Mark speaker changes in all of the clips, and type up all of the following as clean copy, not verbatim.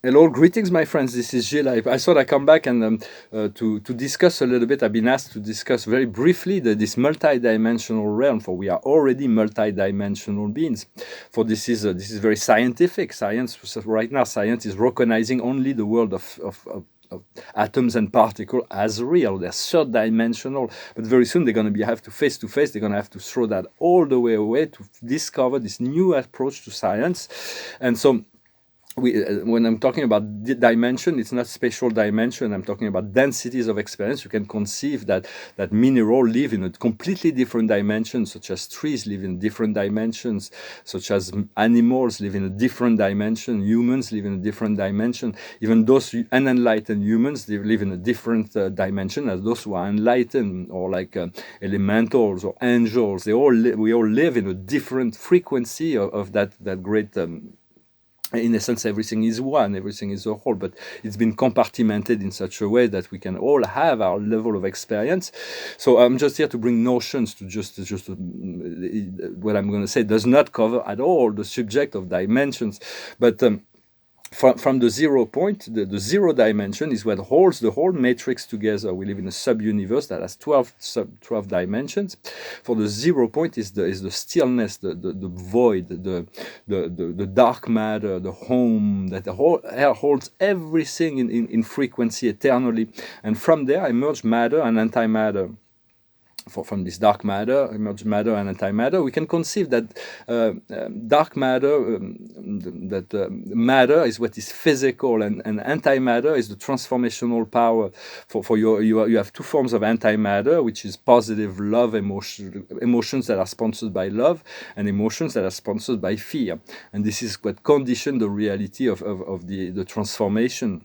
Speaker 1: Hello, greetings, my friends. This is Gilles. I thought I'd come back and to discuss a little bit. I've been asked to discuss very briefly this multi-dimensional realm. For we are already multi-dimensional beings. For this is very scientific. Science right now, science is recognizing only the world of atoms and particles as real. They're third dimensional, but very soon they're going to have to face to face. They're going to have to throw that all the way away to discover this new approach to science, and so when I'm talking about dimension, it's not spatial dimension. I'm talking about densities of experience. You can conceive that mineral live in a completely different dimension, such as trees live in different dimensions, such as animals live in a different dimension, humans live in a different dimension. Even those unenlightened humans, they live in a different dimension as those who are enlightened, or like elementals or angels. We all live in a different frequency of that great. In essence, everything is one, everything is a whole, but it's been compartmented in such a way that we can all have our level of experience. So I'm just here to bring notions to just what I'm going to say does not cover at all the subject of dimensions, but from the 0 point, the 0 dimension is what holds the whole matrix together. We live in a sub-universe that has 12 dimensions. For the 0 point is the stillness, the void, the dark matter, the home, that the whole air holds everything in frequency eternally. And from there emerge matter and antimatter. From this dark matter, emerge matter and antimatter, we can conceive that dark matter, matter is what is physical, and antimatter is the transformational power. You have two forms of antimatter, which is positive love emotions that are sponsored by love, and emotions that are sponsored by fear. And this is what conditions the reality of the transformation.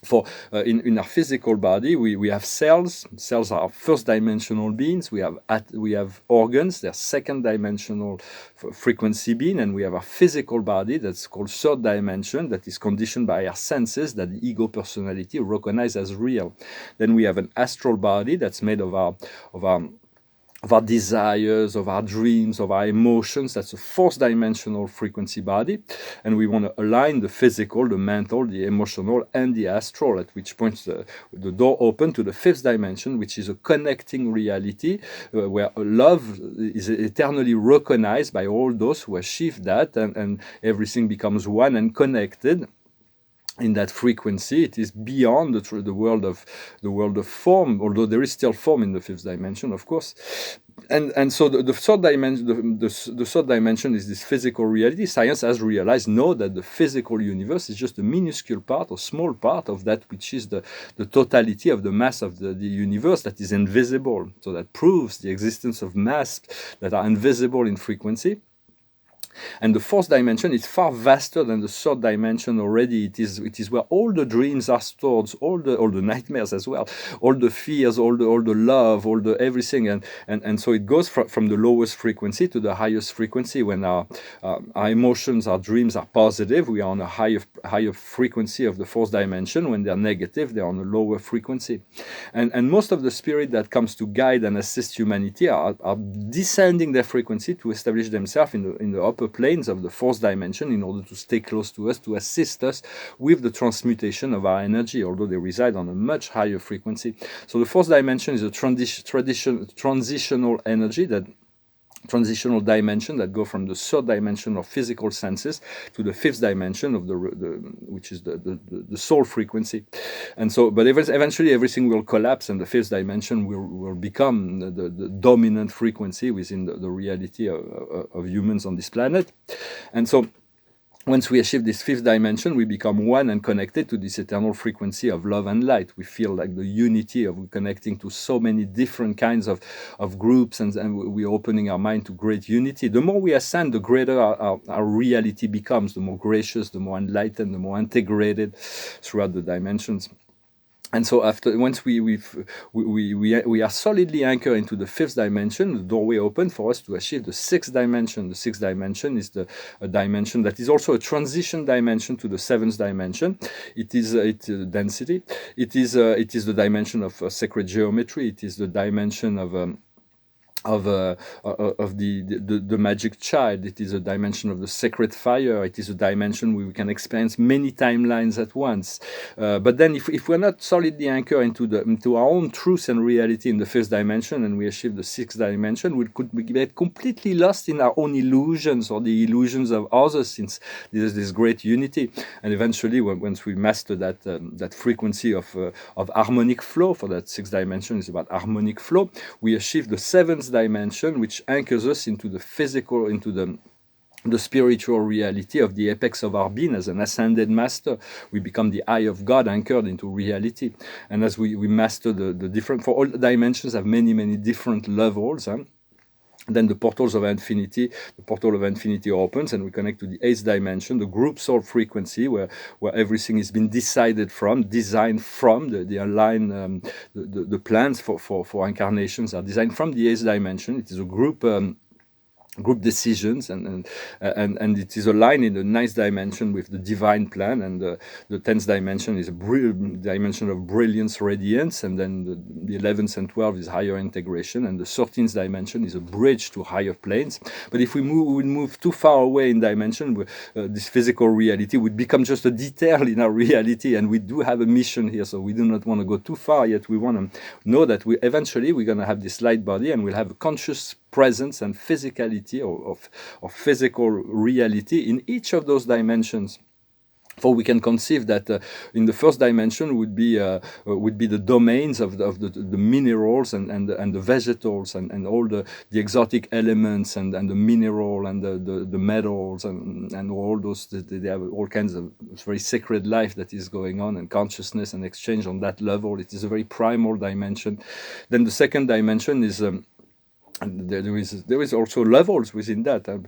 Speaker 1: For in our physical body, we have cells. Cells are first dimensional beings. We have organs. They're second dimensional frequency being, and we have a physical body that's called third dimension, that is conditioned by our senses, that the ego personality recognize as real. Then we have an astral body that's made of our desires, of our dreams, of our emotions. That's a fourth dimensional frequency body. And we want to align the physical, the mental, the emotional, and the astral, at which point the door open to the fifth dimension, which is a connecting reality, where love is eternally recognized by all those who achieve that, and everything becomes one and connected. In that frequency, it is beyond the world of form, although there is still form in the fifth dimension, of course. And so the third dimension, the third dimension is this physical reality. Science has realized, that the physical universe is just a minuscule part, or small part of that which is the totality of the mass of the universe that is invisible. So that proves the existence of mass that are invisible in frequency. And the fourth dimension is far vaster than the third dimension already. It is where all the dreams are stored, all the nightmares as well, all the fears, all the love, all the everything. And so it goes from the lowest frequency to the highest frequency. When our emotions, our dreams are positive, we are on a higher frequency of the fourth dimension. When they're negative, they're on a lower frequency. And most of the spirit that comes to guide and assist humanity are descending their frequency to establish themselves in the upper planes of the fourth dimension, in order to stay close to us, to assist us with the transmutation of our energy, although they reside on a much higher frequency. So the fourth dimension is a transitional energy, that transitional dimension that go from the third dimension of physical senses to the fifth dimension of which is the soul frequency. And so, but eventually everything will collapse, and the fifth dimension will become the dominant frequency within the reality of humans on this planet. And so, once we achieve this fifth dimension, we become one and connected to this eternal frequency of love and light. We feel like the unity of connecting to so many different kinds of groups, and we're opening our mind to great unity. The more we ascend, the greater our reality becomes, the more gracious, the more enlightened, the more integrated throughout the dimensions. And so once we are solidly anchored into the fifth dimension, the doorway open for us to achieve the sixth dimension. The sixth dimension is a dimension that is also a transition dimension to the seventh dimension. It is density. It is the dimension of sacred geometry. It is the dimension of of the magic child. It is a dimension of the sacred fire. It is a dimension where we can experience many timelines at once. But then, if we're not solidly anchored into our own truth and reality in the fifth dimension, and we achieve the sixth dimension, we could get completely lost in our own illusions or the illusions of others, since there's this great unity. And eventually, once we master that frequency of harmonic flow, for that sixth dimension is about harmonic flow, we achieve the seventh dimension, which anchors us into the physical, into the spiritual reality of the apex of our being as an ascended master. We become the eye of God anchored into reality. And as we master the different, for all dimensions have many different levels. Then the portal of infinity opens, and we connect to the eighth dimension, the group soul frequency, where everything has been designed from the align, the plans for incarnations are designed from the eighth dimension. It is a group decisions, and it is aligned in the ninth dimension with the divine plan, and the 10th dimension is a dimension of brilliance, radiance, and then the 11th and 12th is higher integration, and the 13th dimension is a bridge to higher planes. But if we move too far away in dimension, this physical reality would become just a detail in our reality, and we do have a mission here, so we do not want to go too far yet. We want to know that we're going to have this light body, and we'll have a conscious presence and physicality of physical reality in each of those dimensions. For we can conceive that in the first dimension would be the domains of the minerals and the vegetables and all the exotic elements and the mineral and the metals and all those. They have all kinds of very sacred life that is going on, and consciousness and exchange on that level. It is a very primal dimension. Then the second dimension is. And there is also levels within that. A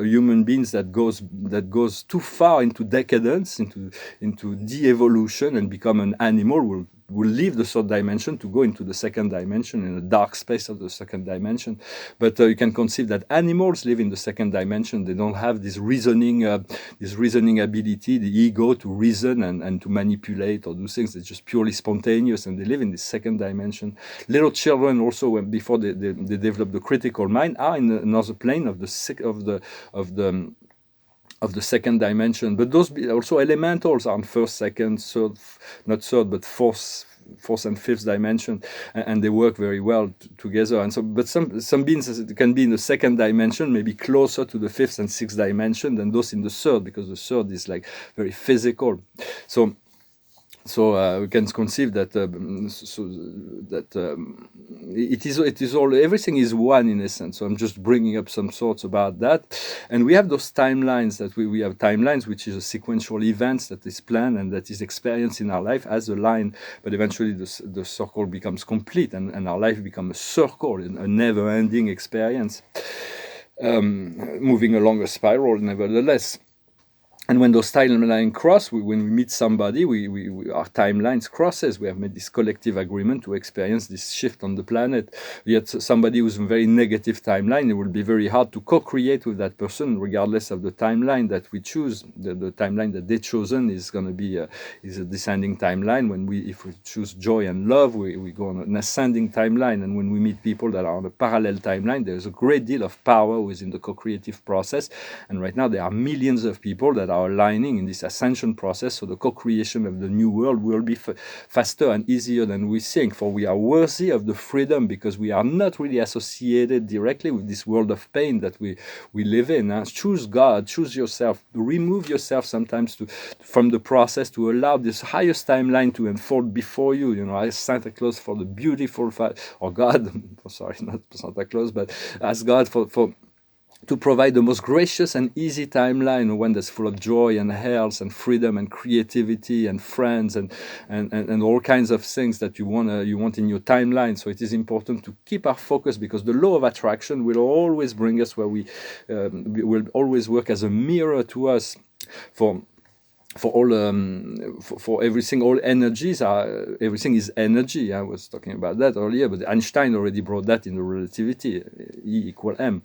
Speaker 1: human beings that goes too far into decadence, into de-evolution, and become an animal will leave the third dimension to go into the second dimension, in the dark space of the second dimension. But you can conceive that animals live in the second dimension. They don't have this reasoning ability, the ego to reason and to manipulate or do things. They're just purely spontaneous, and they live in this second dimension. Little children also, before they develop the critical mind, are in another plane of the second dimension. But those also elementals are in first, second, third, not third, but fourth and fifth dimension, and they work very well together. And so, but some beings can be in the second dimension, maybe closer to the fifth and sixth dimension than those in the third, because the third is like very physical. So we can conceive that it is all, everything is one in essence. So I'm just bringing up some thoughts about that, and we have those timelines that we have timelines, which is a sequential events that is planned and that is experienced in our life as a line, but eventually the circle becomes complete, and our life becomes a circle, a never-ending experience, moving along a spiral, nevertheless. And when those timelines cross, when we meet somebody, our timelines crosses. We have made this collective agreement to experience this shift on the planet. Yet somebody who's in a very negative timeline, it will be very hard to co-create with that person, regardless of the timeline that we choose. The timeline that they've chosen is going to be is a descending timeline. If we choose joy and love, we go on an ascending timeline. And when we meet people that are on a parallel timeline, there's a great deal of power within the co-creative process. And right now, there are millions of people that are aligning in this ascension process, so the co-creation of the new world will be faster and easier than we think, for we are worthy of the freedom, because we are not really associated directly with this world of pain that we live in. Choose God, choose yourself, remove yourself sometimes from the process to allow this highest timeline to unfold before you. Ask Santa Claus for the beautiful, or God, sorry, not Santa Claus, but ask God to provide the most gracious and easy timeline, one that's full of joy and health and freedom and creativity and friends and all kinds of things that you want in your timeline. So it is important to keep our focus, because the law of attraction will always bring us where we will always work as a mirror to us for everything. All energies everything is energy. I was talking about that earlier, but Einstein already brought that in the relativity, E equal M.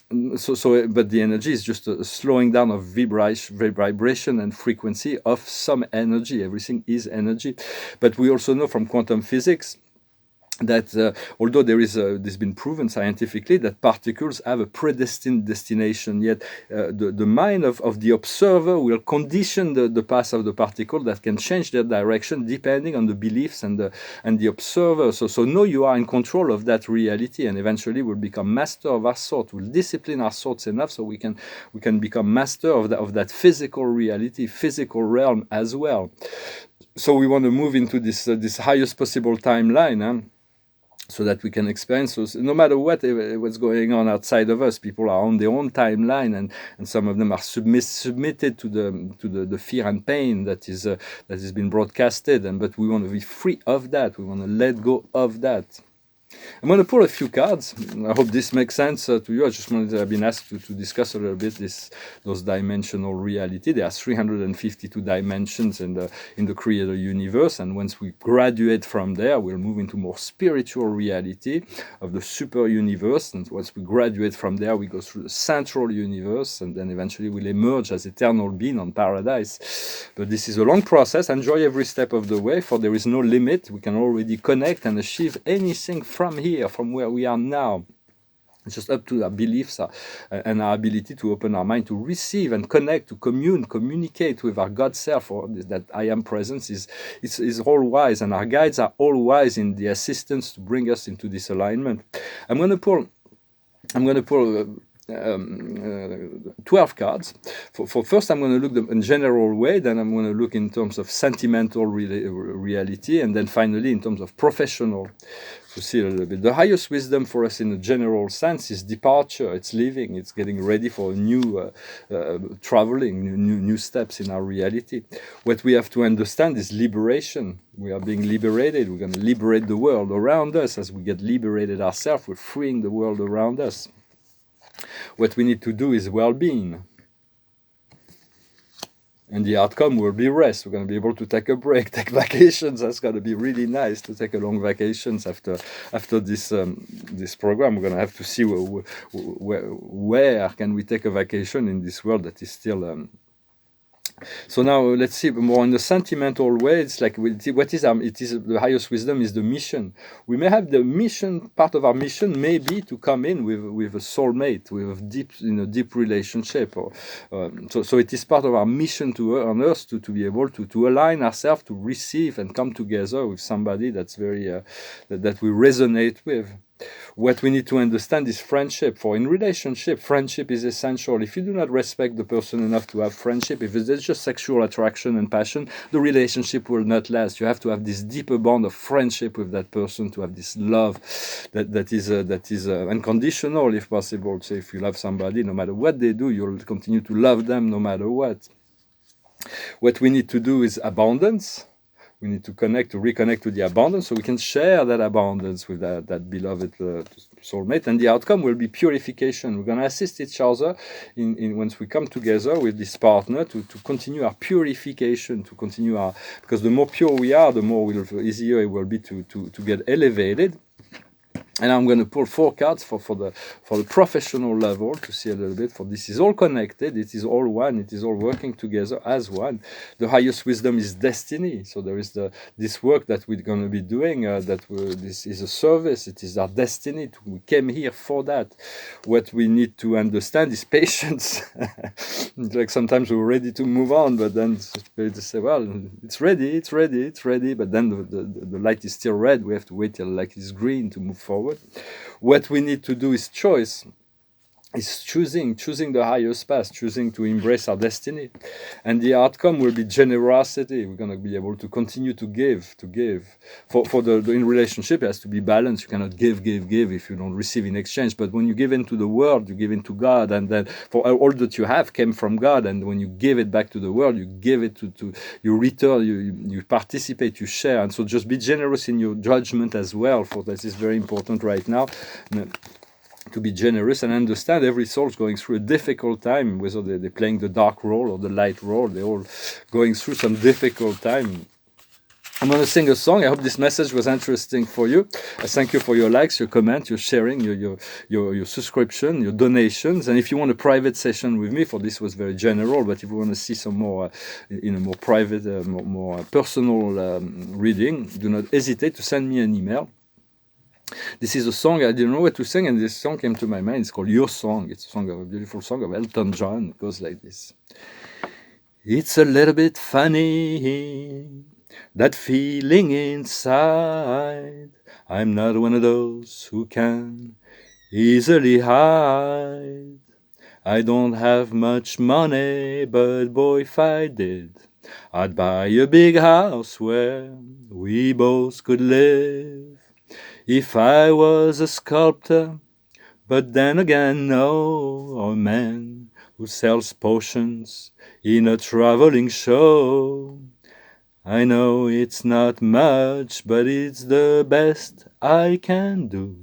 Speaker 1: But the energy is just a slowing down of vibration and frequency of some energy. Everything is energy. But we also know from quantum physics that although there's been proven scientifically that particles have a predestined destination, yet the mind of the observer will condition the path of the particle that can change their direction depending on the beliefs and the observer. So know you are in control of that reality, and eventually we'll become master of our thought. We'll discipline our thoughts enough so we can become master of that physical reality, physical realm as well. So we want to move into this highest possible timeline. So that we can experience. So no matter what's going on outside of us, people are on their own timeline, and some of them are submitted to the fear and pain that is been broadcasted. But we want to be free of that. We want to let go of that. I'm going to pull a few cards. I hope this makes sense to you. I've been asked to discuss a little bit those dimensional reality. There are 352 dimensions in the Creator universe, and once we graduate from there, we'll move into more spiritual reality of the super universe. And once we graduate from there, we go through the central universe, and then eventually we'll emerge as eternal being on paradise. But this is a long process. Enjoy every step of the way, for there is no limit. We can already connect and achieve anything from here, from where we are now. It's just up to our beliefs and our ability to open our mind to receive and connect, to communicate with our God self, or that I am presence is all wise, and our guides are all wise in the assistance to bring us into this alignment. I'm going to pull 12 cards. For first, I'm going to look in general way, then I'm going to look in terms of sentimental reality, and then finally in terms of professional. To see a little bit. The highest wisdom for us in a general sense is departure. It's living. It's getting ready for new traveling, new steps in our reality. What we have to understand is liberation. We are being liberated. We're going to liberate the world around us. As we get liberated ourselves, we're freeing the world around us. What we need to do is well-being. And the outcome will be rest. We're going to be able to take a break, take vacations. That's going to be really nice to take a long vacations after this program. We're going to have to see where can we take a vacation in this world that is still. So now let's see more in the sentimental way. It's like what is it is the highest wisdom is the mission. We may have the mission, part of our mission may be to come in with a soulmate, with a deep relationship. So it is part of our mission on earth to be able to align ourselves, to receive and come together with somebody that's very that we resonate with. What we need to understand is friendship. For in relationship, friendship is essential. If you do not respect the person enough to have friendship, if there's just sexual attraction and passion, the relationship will not last. You have to have this deeper bond of friendship with that person, to have this love that is unconditional, if possible. So if you love somebody, no matter what they do, you'll continue to love them no matter what. What we need to do is abundance. We need to reconnect to the abundance, so we can share that abundance with that beloved soulmate. And the outcome will be purification. We're going to assist each other in once we come together with this partner to continue our purification, because the more pure we are, the more easier it will be to get elevated. And I'm going to pull 4 cards for the professional level to see a little bit. For this is all connected. It is all one. It is all working together as one. The highest wisdom is destiny. So there is this work that we're going to be doing. This is a service. It is our destiny. We came here for that. What we need to understand is patience. Like sometimes we're ready to move on, but then they say, "Well, it's ready. But then the light is still red. We have to wait till the light is green to move forward." What we need to do is choice. Is choosing the highest path, choosing to embrace our destiny. And the outcome will be generosity. We're going to be able to continue to give. In relationship, it has to be balanced. You cannot give if you don't receive in exchange. But when you give into the world, you give into God, and then for all that you have came from God. And when you give it back to the world, you give it to you return, you participate, you share. And so just be generous in your judgment as well, for this is very important right now. To be generous and understand every soul's going through a difficult time, whether they're playing the dark role or the light role, they're all going through some difficult time. I'm going to sing a song. I hope this message was interesting for you. I thank you for your likes, your comments, your sharing, your subscription, your donations. And if you want a private session with me, for this was very general, but if you want to see some more in a more private, more personal reading, do not hesitate to send me an email. This is a song I didn't know what to sing, and this song came to my mind. It's called Your Song. It's a beautiful song of Elton John. It goes like this. It's a little bit funny, that feeling inside. I'm not one of those who can easily hide. I don't have much money, but boy, if I did, I'd buy a big house where we both could live. If I was a sculptor, but then again, no, a man who sells potions in a traveling show. I know it's not much, but it's the best I can do.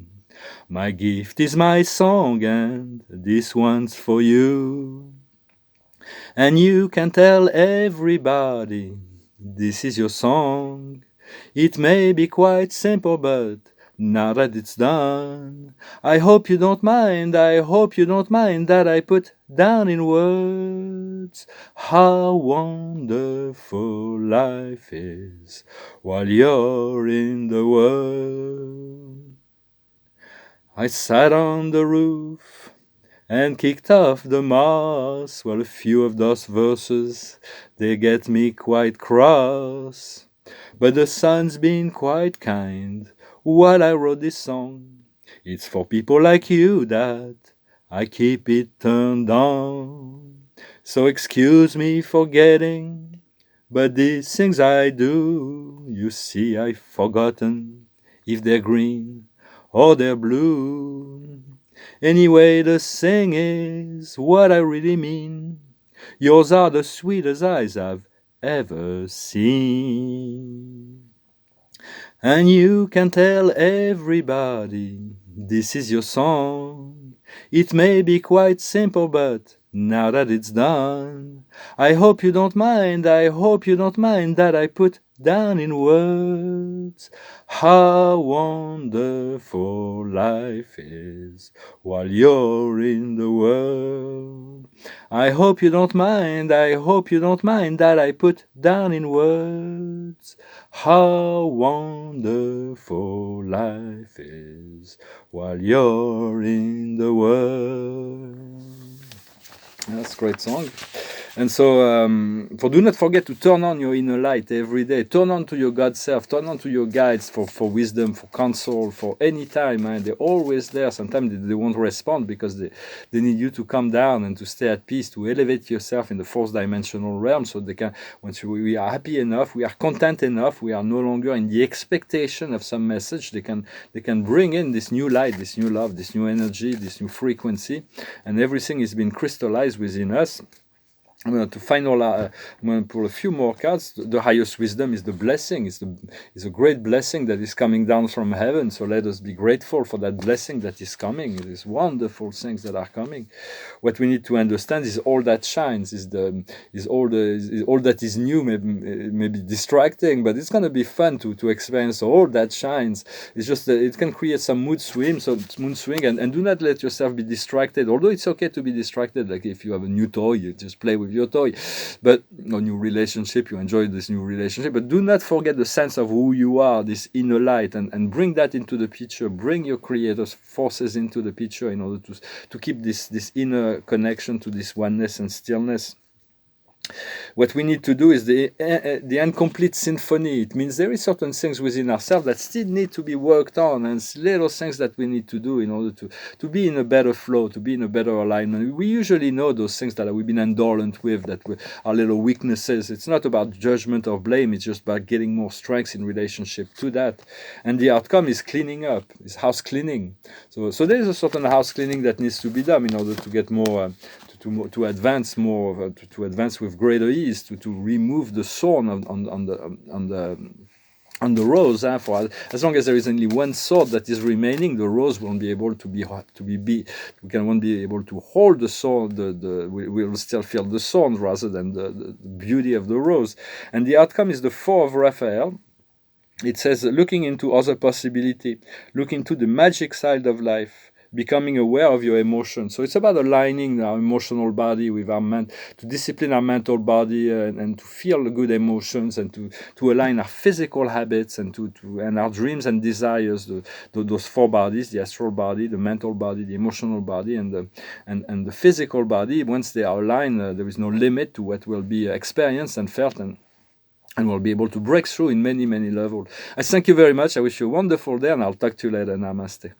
Speaker 1: My gift is my song, and this one's for you. And you can tell everybody this is your song. It may be quite simple, but now that it's done, I hope you don't mind, I hope you don't mind that I put down in words how wonderful life is while you're in the world. I sat on the roof and kicked off the moss. Well, a few of those verses, they get me quite cross. But the sun's been quite kind while I wrote this song. It's for people like you that I keep it turned on. So excuse me for getting, but these things I do, you see, I've forgotten if they're green or they're blue. Anyway, the thing is what I really mean. Yours are the sweetest eyes I've ever seen. And you can tell everybody this is your song. It may be quite simple, but now that it's done, I hope you don't mind, I hope you don't mind that I put down in words how wonderful life is while you're in the world. I hope you don't mind, I hope you don't mind that I put down in words how wonderful life is while you're in the world. That's a great song. And so, do not forget to turn on your inner light every day. Turn on to your God self. Turn on to your guides for wisdom, for counsel, for any time. Man. They're always there. Sometimes they won't respond because they need you to come down and to stay at peace, to elevate yourself in the fourth dimensional realm. So they can, once we are happy enough, we are content enough, we are no longer in the expectation of some message. They can bring in this new light, this new love, this new energy, this new frequency, and everything is being crystallized within us. I'm going to I'm going to pull a few more cards. The highest wisdom is the blessing. It's a great blessing that is coming down from heaven. So let us be grateful for that blessing that is coming. These wonderful things that are coming. What we need to understand is all that shines. Is all that is new. Maybe distracting, but it's going to be fun to experience. So all that shines. It's just that it can create some mood swing. And do not let yourself be distracted. Although it's okay to be distracted. Like if you have a new toy, you just play with your toy, but a new relationship, you enjoy this new relationship, but do not forget the sense of who you are, this inner light, and bring that into the picture. Bring your creator's forces into the picture in order to keep this inner connection to this oneness and stillness. What we need to do is the incomplete symphony. It means there is certain things within ourselves that still need to be worked on, and little things that we need to do in order to be in a better flow, to be in a better alignment. We usually know those things that we've been indolent with, that are little weaknesses. It's not about judgment or blame. It's just about getting more strength in relationship to that. And the outcome is cleaning up, is house cleaning. So there is a certain house cleaning that needs to be done in order to get more to advance more, to advance with greater ease, to remove the thorn on the rose. For as long as there is only one sword that is remaining, the rose won't be able to be. We won't be able to hold the sword. We will still feel the thorn rather than the beauty of the rose. And the outcome is the 4 of Raphael. It says, looking into other possibility, look into the magic side of life. becoming aware of your emotions. So it's about aligning our emotional body with our to discipline our mental body, and to feel the good emotions, and to align our physical habits, and and our dreams and desires, those four bodies: the astral body, the mental body, the emotional body, and the physical body. Once they are aligned, there is no limit to what will be experienced and felt, and we'll be able to break through in many, many levels. I thank you very much. I wish you a wonderful day, and I'll talk to you later. Namaste.